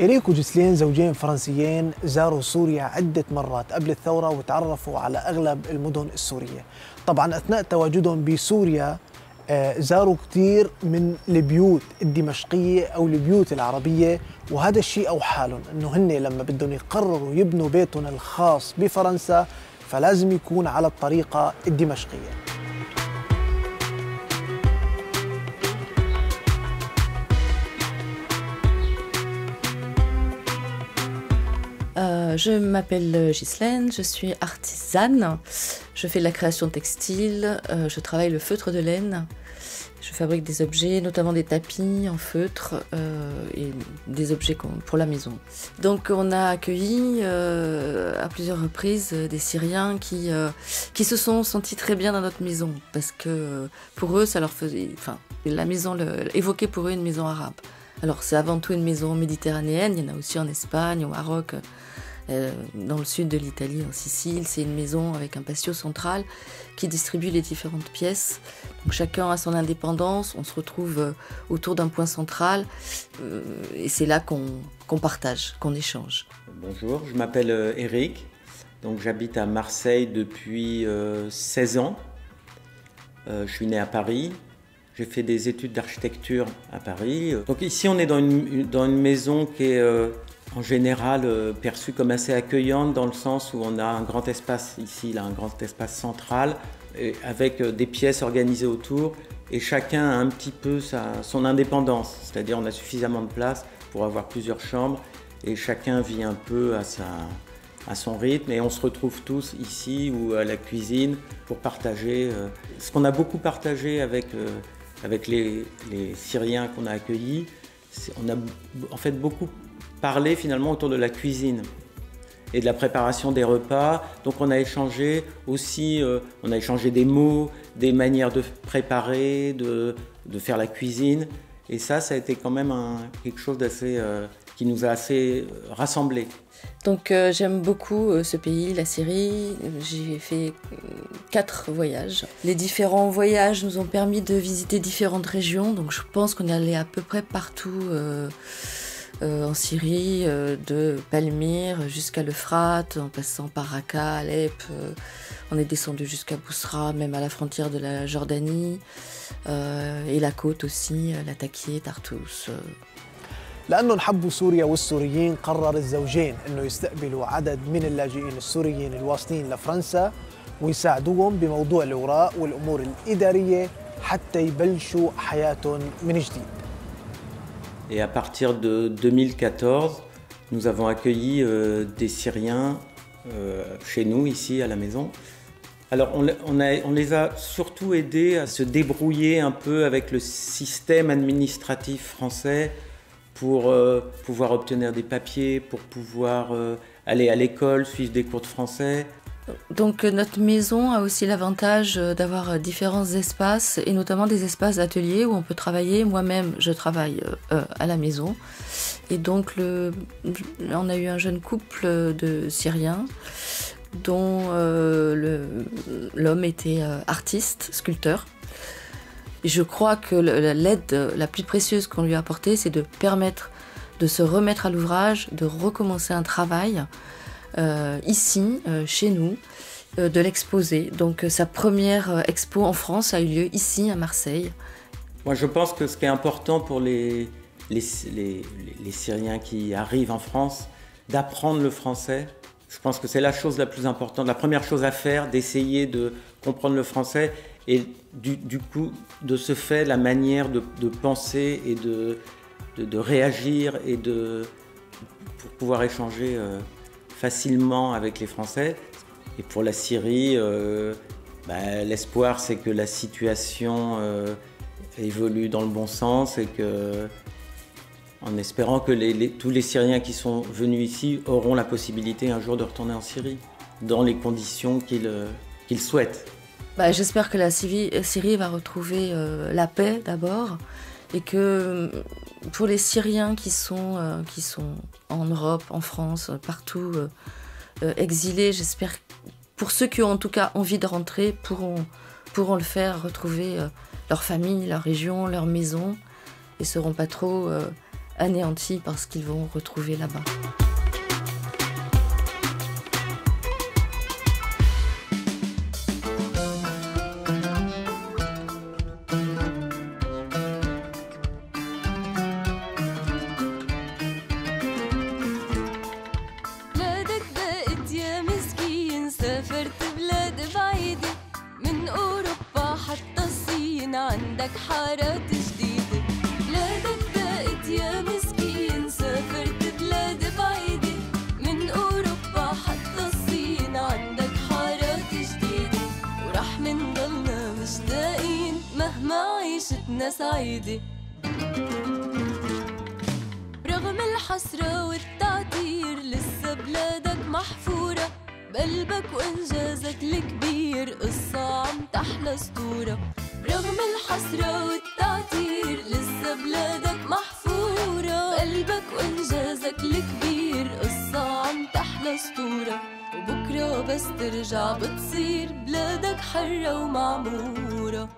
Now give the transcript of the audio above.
إريك وجسلين زوجين فرنسيين زاروا سوريا عدة مرات قبل الثورة وتعرفوا على أغلب المدن السورية. طبعاً أثناء تواجدهم بسوريا زاروا كثير من البيوت الدمشقية أو البيوت العربية، وهذا الشيء أوحى لهم إنه هن لما بدهم يقرروا يبنوا بيتهم الخاص بفرنسا فلازم يكون على الطريقة الدمشقية. Je m'appelle Ghislaine, je suis artisane, je fais de la création textile, je travaille le feutre de laine, je fabrique des objets, notamment des tapis en feutre et des objets pour la maison. Donc on a accueilli à plusieurs reprises des Syriens qui se sont sentis très bien dans notre maison parce que pour eux ça leur faisait, enfin la maison évoquait pour eux une maison arabe. Alors c'est avant tout une maison méditerranéenne, il y en a aussi en Espagne, au Maroc, dans le sud de l'Italie, en Sicile. C'est une maison avec un patio central qui distribue les différentes pièces. Donc chacun a son indépendance, on se retrouve autour d'un point central et c'est là qu'on partage, qu'on échange. Bonjour, je m'appelle Eric, donc j'habite à Marseille depuis 16 ans. Je suis né à Paris. J'ai fait des études d'architecture à Paris. Donc ici, on est dans une maison qui est en général perçue comme assez accueillante dans le sens où on a un grand espace ici, là, un grand espace central avec des pièces organisées autour et chacun a un petit peu son indépendance. C'est-à-dire on a suffisamment de place pour avoir plusieurs chambres et chacun vit un peu à son rythme et on se retrouve tous ici ou à la cuisine pour partager. Ce qu'on a beaucoup partagé avec les Syriens qu'on a accueillis, on a en fait beaucoup parlé finalement autour de la cuisine et de la préparation des repas. Donc on a échangé aussi, on a échangé des mots, des manières de préparer, de faire la cuisine. Et ça a été quand même quelque chose d'assez, qui nous a assez rassemblés. Donc j'aime beaucoup ce pays, la Syrie. J'ai fait 4 voyages. Les différents voyages nous ont permis de visiter différentes régions. Donc je pense qu'on est allé à peu près partout en Syrie, de Palmyre jusqu'à l'Euphrate, en passant par Raqqa, Alep. On est descendu jusqu'à Bousra, même à la frontière de la Jordanie. Et la côte aussi, Latakia, Tartous. لأنهم حبوا سوريا والسوريين قرر الزوجين أنه يستقبلوا عدد من اللاجئين السوريين الواصلين لفرنسا ويساعدوهم بموضوع الأوراق والأمور الإدارية حتى يبلشوا حياتهم من جديد. Et à partir de 2014, nous avons accueilli des Syriens chez nous, ici à la maison. Alors on les a surtout aidés à se débrouiller un peu avec le système administratif français, pour pouvoir obtenir des papiers, pour pouvoir aller à l'école, suivre des cours de français. Donc notre maison a aussi l'avantage d'avoir différents espaces, et notamment des espaces d'atelier où on peut travailler. Moi-même, je travaille à la maison. Et donc on a eu un jeune couple de Syriens dont l'homme était artiste, sculpteur. Je crois que l'aide la plus précieuse qu'on lui a apportée, c'est de permettre de se remettre à l'ouvrage, de recommencer un travail ici, chez nous, de l'exposer. Donc sa première expo en France a eu lieu ici, à Marseille. Moi, je pense que ce qui est important pour les Syriens qui arrivent en France, d'apprendre le français. Je pense que c'est la chose la plus importante, la première chose à faire, d'essayer de comprendre le français. Et du coup, de ce fait, la manière de penser et de réagir et pour pouvoir échanger facilement avec les Français. Et pour la Syrie, l'espoir, c'est que la situation évolue dans le bon sens et que, en espérant que tous les Syriens qui sont venus ici auront la possibilité un jour de retourner en Syrie, dans les conditions qu'ils souhaitent. J'espère que la Syrie va retrouver la paix d'abord, et que pour les Syriens qui sont en Europe, en France, partout exilés, j'espère, pour ceux qui ont en tout cas envie de rentrer, pourront le faire, retrouver leur famille, leur région, leur maison, et seront pas trop anéantis par ce qu'ils vont retrouver là-bas. عندك حارات جديدة، بلادك بقت يا مسكين، سافرت بلاد بعيدة من أوروبا حتى الصين، عندك حارات جديدة ورح منضلنا مشتاقين مهما عيشتنا سعيدة. رغم الحسرة والتعتير لسه بلادك محفورة، بقلبك وإنجازك الكبير قصة عم تحلى سطورة. رغم الحسرة والتعتير لسه بلادك محفورة، بقلبك وإنجازك الكبير قصة عم تحلى سطورة. وبكرة بس ترجع بتصير بلادك حرة ومعمورة.